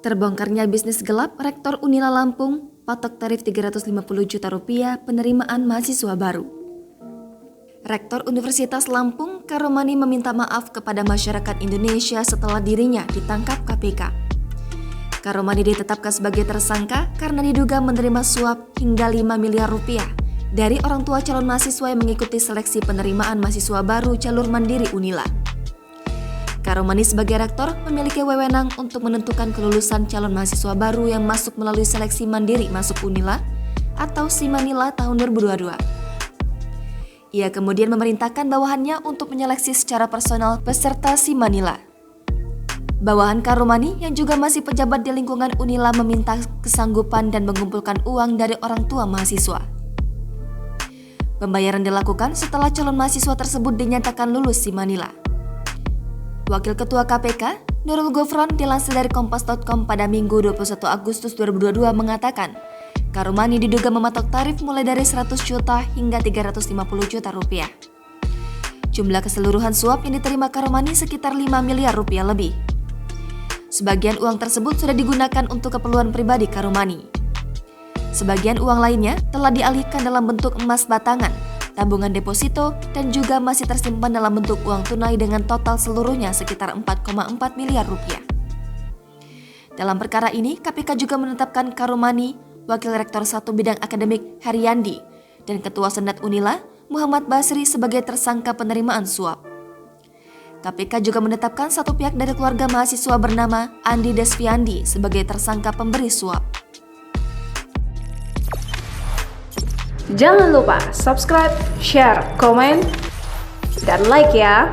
Terbongkarnya bisnis gelap Rektor Unila Lampung, patok tarif Rp350 juta penerimaan mahasiswa baru. Rektor Universitas Lampung, Karomani meminta maaf kepada masyarakat Indonesia setelah dirinya ditangkap KPK. Karomani ditetapkan sebagai tersangka karena diduga menerima suap hingga Rp5 miliar dari orang tua calon mahasiswa yang mengikuti seleksi penerimaan mahasiswa baru jalur mandiri Unila. Karomani sebagai rektor memiliki wewenang untuk menentukan kelulusan calon mahasiswa baru yang masuk melalui seleksi mandiri masuk Unila atau Simanila tahun 2022. Ia kemudian memerintahkan bawahannya untuk menyeleksi secara personal peserta Simanila. Bawahan Karomani yang juga masih pejabat di lingkungan Unila meminta kesanggupan dan mengumpulkan uang dari orang tua mahasiswa. Pembayaran dilakukan setelah calon mahasiswa tersebut dinyatakan lulus Simanila. Wakil Ketua KPK, Nurul Gufron, dilansir dari Kompas.com pada Minggu 21 Agustus 2022 mengatakan, Karomani diduga mematok tarif mulai dari 100 juta hingga Rp350 juta. Jumlah keseluruhan suap yang diterima Karomani sekitar Rp5 miliar lebih. Sebagian uang tersebut sudah digunakan untuk keperluan pribadi Karomani. Sebagian uang lainnya telah dialihkan dalam bentuk emas batangan, tabungan deposito, dan juga masih tersimpan dalam bentuk uang tunai dengan total seluruhnya sekitar Rp4,4 miliar. Dalam perkara ini, KPK juga menetapkan Karomani, Wakil Rektor 1 Bidang Akademik Haryandi, dan Ketua Senat Unila Muhammad Basri sebagai tersangka penerimaan suap. KPK juga menetapkan satu pihak dari keluarga mahasiswa bernama Andi Desviandi sebagai tersangka pemberi suap. Jangan lupa subscribe, share, komen, dan like ya!